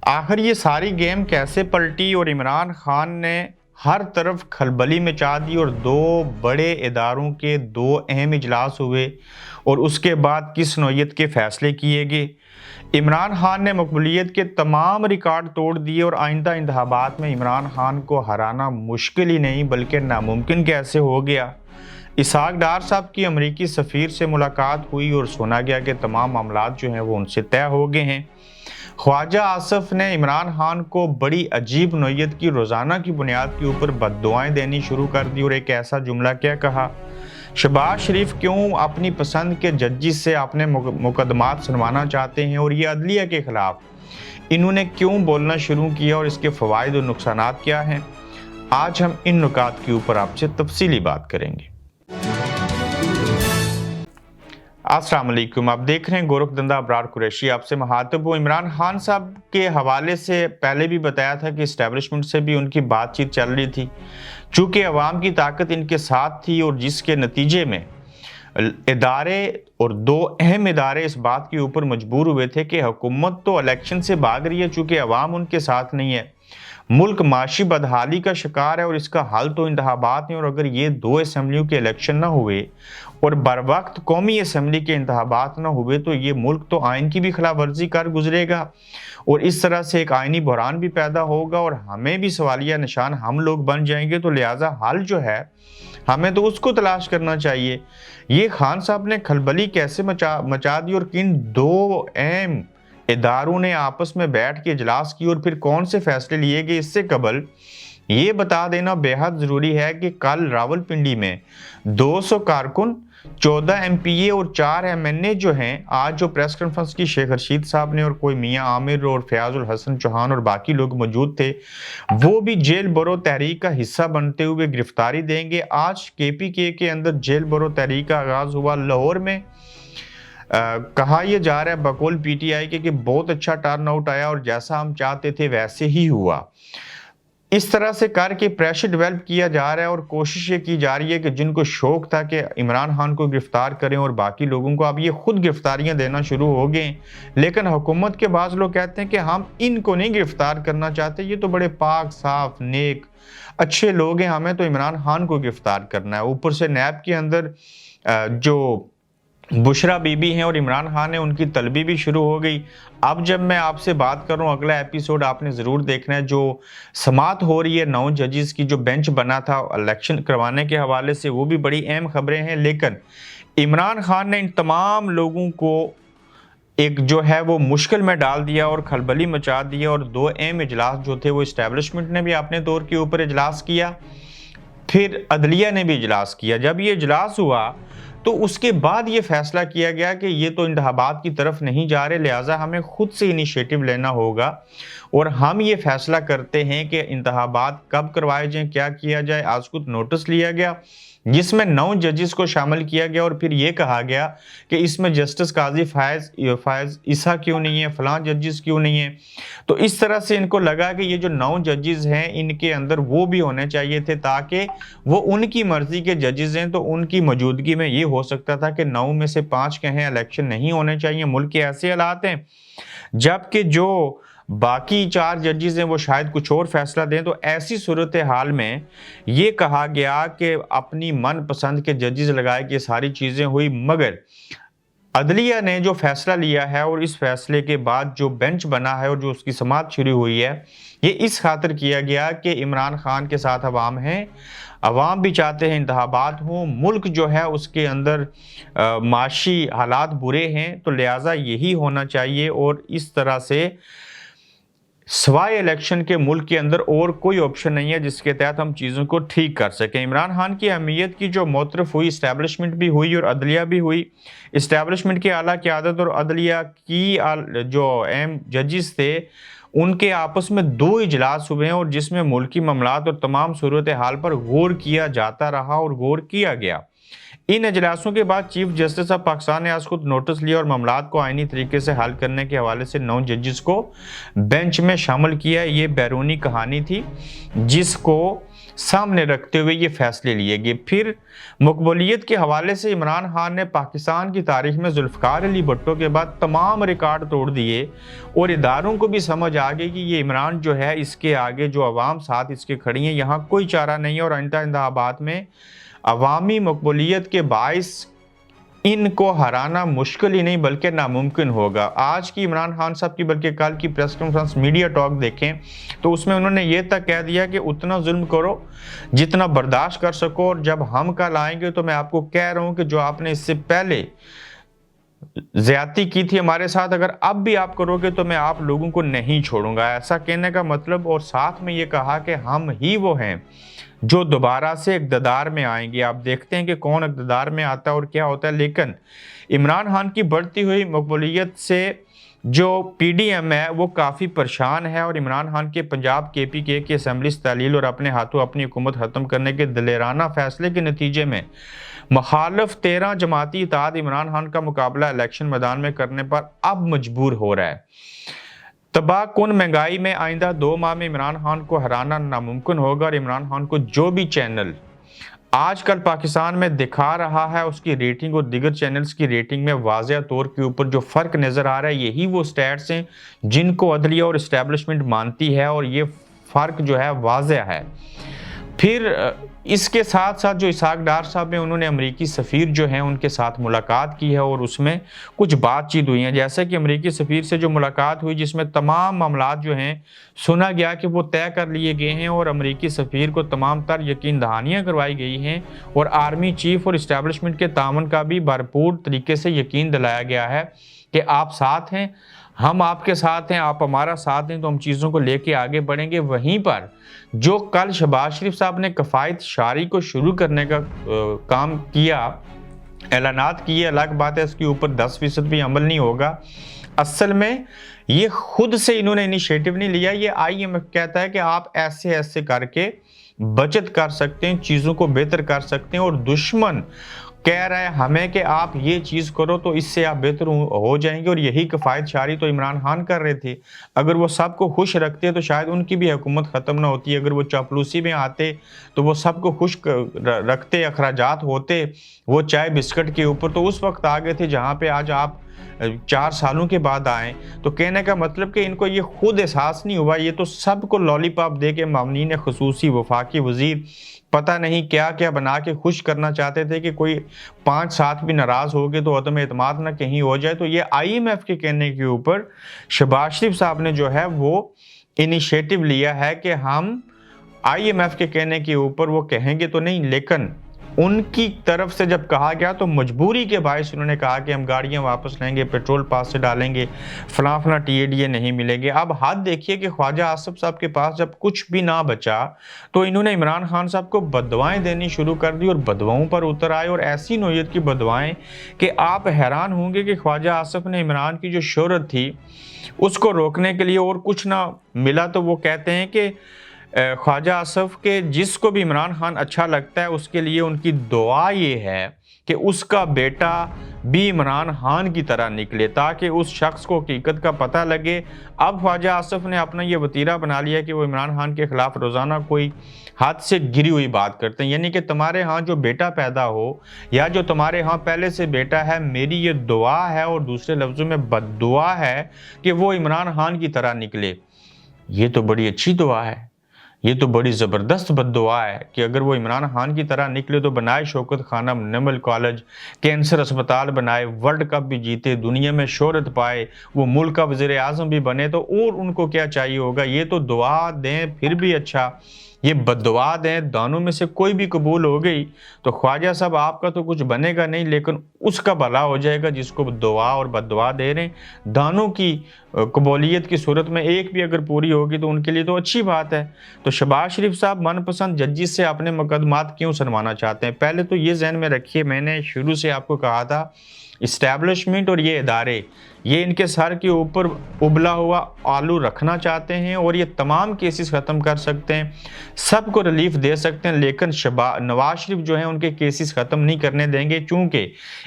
आखिर ये सारी गेम कैसे पलटी और इमरान खान ने हर तरफ खलबली मचा दी और दो बड़े इदारों के दो अहम इजलास हुए और उसके बाद किस नौयत के फैसले किए गए। इमरान खान ने मकबूलियत के तमाम रिकॉर्ड तोड़ दिए और आइंदा इंतखाबात में इमरान खान को हराना मुश्किल ही नहीं बल्कि नामुमकिन कैसे हो गया। इसहाक डार साहब की अमरीकी सफ़ीर से मुलाकात हुई और सुना गया कि तमाम मामलात जो हैं वो उनसे तय हो गए हैं। ख्वाजा आसफ ने इमरान खान को बड़ी अजीब नौयत की रोज़ाना की बुनियाद के ऊपर बद्दुआएं देनी शुरू कर दी और एक ऐसा जुमला क्या कहा, शहबाज शरीफ क्यों अपनी पसंद के जजिस से अपने मुकदमात सुनवाना चाहते हैं और ये अदलिया के खिलाफ इन्होंने क्यों बोलना शुरू किया और इसके फ़वाइद और नुकसानात क्या हैं। आज हम इन नुकात के ऊपर आपसे तफसीली बात करेंगे। अस्सलाम वालेकुम, आप देख रहे हैं गोरखधंधा अबरार कुरैशी। आपसे मुखातिब हूं। इमरान खान साहब के हवाले से पहले भी बताया था कि इस्टेब्लिशमेंट से भी उनकी बातचीत चल रही थी, चूँकि अवाम की ताकत इनके साथ थी और जिसके नतीजे में इदारे और दो अहम इदारे इस बात के ऊपर मजबूर हुए थे कि हुकूमत तो इलेक्शन से भाग रही है, चूँकि अवाम उनके साथ नहीं है, मुल्क माशी बदहाली का शिकार है और इसका हल तो इंतखाबात हैं। और अगर ये दो असम्बलियों के इलेक्शन ना हुए और बर वक्त कौमी असम्बली के इंतखाबात ना हुए तो ये मुल्क तो आइन की भी खिलाफ वर्जी कर गुजरेगा और इस तरह से एक आइनी बहरान भी पैदा होगा और हमें भी सवालिया निशान हम लोग बन जाएंगे। तो लिहाजा हल जो है हमें तो उसको तलाश करना चाहिए। ये खान साहब ने खलबली कैसे मचा दी और किन दो अहम इदारों ने आपस में बैठ के इजलास की और फिर कौन से फैसले लिए गए, इससे कबल ये बता देना बेहद ज़रूरी है कि कल रावलपिंडी में 200 कारकुन, 14 MPA और 4 MNA जो हैं, आज जो प्रेस कॉन्फ्रेंस की शेख रशीद साहब ने और कोई मियां आमिर और फयाजुल हसन चौहान और बाकी लोग मौजूद थे, वो भी जेल बरो तहरीक का हिस्सा बनते हुए गिरफ्तारी देंगे। आज KPK के अंदर जेल बरो तहरीक का आगाज़ हुआ लाहौर में। कहा यह जा रहा है बकौल PTI के कि बहुत अच्छा टर्न आउट आया और जैसा हम चाहते थे वैसे ही हुआ। इस तरह से करके प्रेशर डेवलप किया जा रहा है और कोशिश ये की जा रही है कि जिनको शौक था कि इमरान खान को गिरफ्तार करें और बाकी लोगों को, अब ये खुद गिरफ्तारियां देना शुरू हो गए। लेकिन हुकूमत के बाज़ लोग कहते हैं कि हम इनको नहीं गिरफ्तार करना चाहते, ये तो बड़े पाक साफ नेक अच्छे लोग हैं, हमें तो इमरान खान को गिरफ्तार करना है। ऊपर से नैब के अंदर जो बुशरा बीबी हैं और इमरान खान है, उनकी तलबी भी शुरू हो गई। अब जब मैं आपसे बात कर रहा हूँ, अगला एपिसोड आपने ज़रूर देखना है। जो समात हो रही है 9 जजेस की, जो बेंच बना था इलेक्शन करवाने के हवाले से, वो भी बड़ी अहम खबरें हैं। लेकिन इमरान खान ने इन तमाम लोगों को एक जो है वो मुश्किल में डाल दिया और खलबली मचा दिया और दो अहम इजलास जो थे वो इस्टेब्लिशमेंट ने भी अपने तौर के ऊपर इजलास किया, फिर अदलिया ने भी इजलास किया। जब ये इजलास हुआ तो उसके बाद ये फैसला किया गया कि ये तो इंतखाबात की तरफ नहीं जा रहे, लिहाजा हमें खुद से इनिशिएटिव लेना होगा और हम ये फैसला करते हैं कि इंतखाबात कब करवाए जाएं, क्या किया जाए। आज कुछ नोटिस लिया गया जिसमें 9 जजेस को शामिल किया गया और फिर ये कहा गया कि इसमें जस्टिस काजी फायज ईसा क्यों नहीं है, फलां जजेस क्यों नहीं है। तो इस तरह से इनको लगा कि ये जो 9 जजेस हैं इनके अंदर वो भी होने चाहिए थे, ताकि वो उनकी मर्जी के जजेस हैं तो उनकी मौजूदगी में ये हो सकता था कि 9 में से 5 कहें इलेक्शन नहीं होने चाहिए, मुल्क के ऐसे हालात हैं। जबकि जो बाकी 4 जजेस हैं वो शायद कुछ और फैसला दें। तो ऐसी सूरत हाल में ये कहा गया कि अपनी मनपसंद के जजेस लगाए कि सारी चीज़ें हुई, मगर अदलिया ने जो फैसला लिया है और इस फैसले के बाद जो बेंच बना है और जो उसकी समात शुरू हुई है, ये इस खातिर किया गया कि इमरान खान के साथ अवाम हैं, अवाम भी चाहते हैं इंतखाबात हों, मुल्क जो है उसके अंदर माशी हालात बुरे हैं, तो लिहाजा यही होना चाहिए और इस तरह से सवाए इलेक्शन के मुल्क के अंदर और कोई ऑप्शन नहीं है जिसके तहत हम चीज़ों को ठीक कर सकें। इमरान खान की अहमियत की जो मोतरफ हुई, इस्टेब्लिशमेंट भी हुई और अदलिया भी हुई। इस्टेब्लिशमेंट की आला क़यादत और अदलिया की जो अहम जजेस थे उनके आपस में 2 इजलास हुए हैं और जिसमें मुल्की मामलात और तमाम सूरत हाल पर गौर किया जाता रहा और गौर किया गया। इन इजलासों के बाद चीफ जस्टिस ऑफ पाकिस्तान ने आज खुद नोटिस लिया और मामलात को आईनी तरीके से हल करने के हवाले से 9 जजेस को बेंच में शामिल किया। ये बैरूनी कहानी थी जिसको सामने रखते हुए ये फैसले लिए गए। फिर मकबूलियत के हवाले से इमरान खान ने पाकिस्तान की तारीख में जुल्फ़िकार अली भुट्टो के बाद तमाम रिकॉर्ड तोड़ दिए और इदारों को भी समझ आ गई कि ये इमरान जो है, इसके आगे जो अवाम साथ इसके खड़ी हैं, यहाँ कोई चारा नहीं है और आइंदा इंतखाबात में अवामी मकबूलियत के बाइस इनको हराना मुश्किल ही नहीं बल्कि नामुमकिन होगा। आज की इमरान खान साहब की बल्कि कल की प्रेस कॉन्फ्रेंस मीडिया टॉक देखें तो उसमें उन्होंने ये तक कह दिया कि उतना जुल्म करो जितना बर्दाश्त कर सको, और जब हम कल आएंगे तो मैं आपको कह रहा हूं कि जो आपने इससे पहले ज्यादती की थी हमारे साथ, अगर अब भी आप करोगे तो मैं आप लोगों को नहीं छोड़ूंगा। ऐसा कहने का मतलब, और साथ में ये कहा कि हम ही वो हैं जो दोबारा से इक़्तिदार में आएंगे। आप देखते हैं कि कौन इक़्तिदार में आता है और क्या होता है। लेकिन इमरान खान की बढ़ती हुई मकबूलियत से जो PDM है वो काफ़ी परेशान है, और इमरान खान के पंजाब KPK की असम्बली तहलील और अपने हाथों अपनी हुकूमत ख़त्म करने के दिलेराना फैसले के नतीजे में मुखालिफ 13 जमाती इत्तेहाद इमरान खान का मुकाबला इलेक्शन मैदान में करने पर अब मजबूर हो रहा है। तबाहकुन महंगाई में आइंदा 2 माह में इमरान खान को हराना नामुमकिन होगा, और इमरान खान को जो भी चैनल आजकल पाकिस्तान में दिखा रहा है उसकी रेटिंग और दीगर चैनल्स की रेटिंग में वाज़ेह तौर के ऊपर जो फ़र्क नज़र आ रहा है, यही वो स्टैट्स हैं जिनको अदलिया और इस्टेब्लिशमेंट मानती है, और ये फ़र्क जो है वाज़ेह है। फिर इसके साथ साथ जो इसहाक डार साहब हैं, उन्होंने अमरीकी सफ़ीर जो हैं उनके साथ मुलाकात की है और उसमें कुछ बातचीत हुई है। जैसे कि अमरीकी सफ़ीर से जो मुलाकात हुई जिसमें तमाम मामलात जो हैं सुना गया कि वो तय कर लिए गए हैं, और अमरीकी सफ़ीर को तमाम तर यकीन दहानियाँ करवाई गई हैं, और आर्मी चीफ और इस्टेब्लिशमेंट के तामन का भी भरपूर तरीके से यकीन दिलाया गया है कि आप साथ हैं, हम आपके साथ हैं, आप हमारा साथ हैं, तो हम चीज़ों को लेके आगे बढ़ेंगे। वहीं पर जो कल शहबाज शरीफ साहब ने कफ़ायत शारी को शुरू करने का काम किया, ऐलानात किए, अलग बात है इसके ऊपर 10% भी अमल नहीं होगा। असल में ये खुद से इन्होंने इनिशिएटिव नहीं लिया, ये IMF कहता है कि आप ऐसे ऐसे करके बचत कर सकते हैं, चीज़ों को बेहतर कर सकते हैं, और दुश्मन कह रहा है हमें कि आप ये चीज़ करो तो इससे आप बेहतर हो जाएंगे, और यही कफ़ायत शारी तो इमरान खान कर रहे थे। अगर वो सबको खुश रखते तो शायद उनकी भी हुकूमत ख़त्म ना होती। अगर वो चापलूसी में आते तो वो सबको खुश रखते, अखराजात होते वो चाय बिस्किट के ऊपर, तो उस वक्त आ गए थे जहाँ पे आज आप 4 सालों के बाद आए। तो कहने का मतलब कि इनको ये खुद एहसास नहीं हुआ, ये तो सबको लॉलीपॉप दे के मामनीन खुसूसी वफाकी वजीर पता नहीं क्या क्या बना के खुश करना चाहते थे कि कोई 5-7 भी नाराज़ हो गए तो अदम एतमाद ना कहीं हो जाए। तो ये IMF के कहने के ऊपर शहबाज शरीफ साहब ने जो है वो इनिशिएटिव लिया है कि हम IMF के कहने के ऊपर वो कहेंगे तो नहीं, लेकिन उनकी तरफ से जब कहा गया तो मजबूरी के बायस उन्होंने कहा कि हम गाड़ियां वापस लेंगे, पेट्रोल पास से डालेंगे, फला TADA नहीं मिलेंगे। अब हाथ देखिए कि ख्वाजा आसिफ साहब के पास जब कुछ भी ना बचा तो इन्होंने इमरान खान साहब को बदवाएं देनी शुरू कर दी, और बदवाओं पर उतर आए, और ऐसी नोयत की बदवाएं कि आप हैरान होंगे कि ख्वाजा आसिफ ने इमरान की जो शोहरत थी उसको रोकने के लिए और कुछ ना मिला तो वो कहते हैं कि ख्वाजा आसिफ के जिसको भी इमरान खान अच्छा लगता है उसके लिए उनकी दुआ ये है कि उसका बेटा भी इमरान खान की तरह निकले, ताकि उस शख्स को हकीकत का पता लगे। अब ख्वाजा आसिफ ने अपना ये वतीरा बना लिया कि वो इमरान खान के ख़िलाफ़ रोज़ाना कोई हाथ से गिरी हुई बात करते हैं, यानी कि तुम्हारे यहाँ जो बेटा पैदा हो या जो तुम्हारे यहाँ पहले से बेटा है, मेरी ये दुआ है, और दूसरे लफ्ज़ों में बद्दुआ है कि वो इमरान खान की तरह निकले। ये तो बड़ी अच्छी दुआ है, ये तो बड़ी ज़बरदस्त बद्दुआ है कि अगर वो इमरान खान की तरह निकले तो बनाए शौकत खाना, नमल कॉलेज, कैंसर अस्पताल बनाए, वर्ल्ड कप भी जीते, दुनिया में शोहरत पाए, वो मुल्क का वज़ीर आज़म भी बने, तो और उनको क्या चाहिए होगा। ये तो दुआ दें फिर भी अच्छा, ये बद्दुआ दें, दोनों में से कोई भी कबूल हो गई तो ख्वाजा साहब आपका तो कुछ बनेगा नहीं, लेकिन उसका भला हो जाएगा जिसको दुआ और बद्दुआ दे रहे हैं। दोनों की कबूलियत की सूरत में एक भी अगर पूरी होगी तो उनके लिए तो अच्छी बात है। तो शहबाज शरीफ साहब मनपसंद जजिस से अपने मुकदमात क्यों सुनवाना चाहते हैं? पहले तो ये जहन में रखिए, मैंने शुरू से आपको कहा था इस्टेब्लिशमेंट और ये इदारे ये इनके सर के ऊपर उबला हुआ आलू रखना चाहते हैं और ये तमाम केसेस ख़त्म कर सकते हैं, सबको रिलीफ दे सकते हैं, लेकिन नवाज शरीफ जो है उनके केसेस ख़त्म नहीं करने देंगे, क्योंकि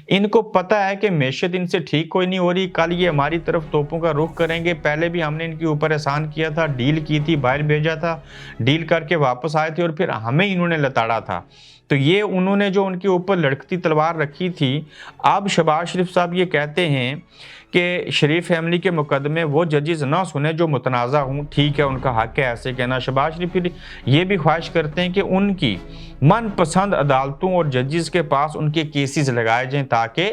इनको पता है कि मैशत इनसे ठीक कोई नहीं हो रही। कल ये हमारी तरफ तोपों का रुख करेंगे। पहले भी हमने इनके ऊपर एहसान किया था, डील की थी, बाहर भेजा था, डील करके वापस आए थे और फिर हमें इन्होंने लताड़ा था। तो ये उन्होंने जो उनके ऊपर लड़कती तलवार रखी थी, अब शहबाज शरीफ साहब ये कहते हैं कि शरीफ फैमिली के मुकदमे वो जजेस ना सुने जो मुतनाज़ा हूँ। ठीक है, उनका हक है ऐसे कहना। शहबाज शरीफ फिर ये भी ख्वाहिश करते हैं कि उनकी मनपसंद अदालतों और जजेस के पास उनके केसेस लगाए जाएं, ताकि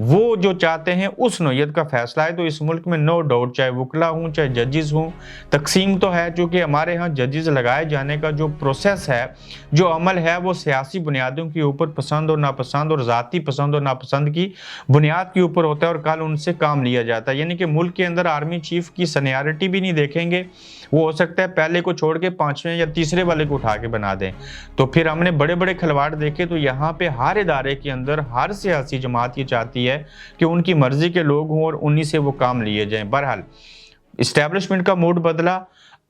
वो जो चाहते हैं उस नौयत का फैसला है। तो इस मुल्क में नो डाउट, चाहे वकला हूँ चाहे जजेस हूँ, तकसीम तो है, चूँकि हमारे यहाँ जजेस लगाए जाने का जो प्रोसेस है, जो अमल है, वो सियासी बुनियादों के ऊपर पसंद और नापसंद और ज़ाती पसंद और नापसंद की बुनियाद के ऊपर होता है और कल उनसे काम लिया जाता है। यानी कि मुल्क के अंदर आर्मी चीफ की सीनियरिटी भी नहीं देखेंगे, वो हो सकता है पहले को छोड़ के 5वें या तीसरे वाले को उठा के बना दें। तो फिर हमने बड़े बड़े खिलवाड़ देखे। तो यहाँ पे हर इदारे के अंदर हर सियासी जमात ये चाहती है कि उनकी मर्जी के लोग हों और उन्हीं से वो काम लिए जाएं। बहरहाल इस्टेब्लिशमेंट का मूड बदला,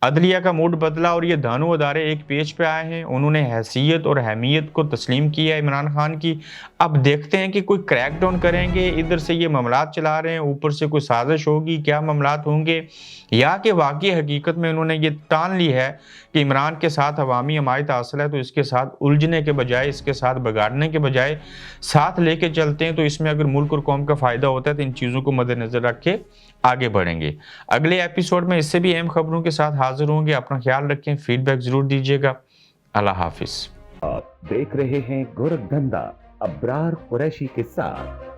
अदलिया का मूड बदला और ये दोनों अदारे एक पेज पे आए हैं। उन्होंने हैसियत और अहमियत को तस्लीम किया इमरान खान की। अब देखते हैं कि कोई क्रैकडाउन करेंगे, इधर से ये मामलात चला रहे हैं, ऊपर से कोई साजिश होगी, क्या मामलात होंगे, या कि वाकई हकीकत में इन्होंने ये ठान ली है कि इमरान के साथ अवामी हमायत हासिल है, तो इसके साथ उलझने के बजाय, इसके साथ बिगाड़ने के बजाय साथ लेके चलते हैं। तो इसमें अगर मुल्क और कौम का फ़ायदा होता है तो इन चीज़ों को मद्देनज़र रख के आगे बढ़ेंगे। अगले एपिसोड में इससे भी अहम खबरों के साथ हाजिर होंगे। अपना ख्याल रखें, फीडबैक ज़रूर दीजिएगा। अल्लाह हाफिज़। आप देख रहे हैं गोरखधंधा अब्रार कुरैशी के साथ।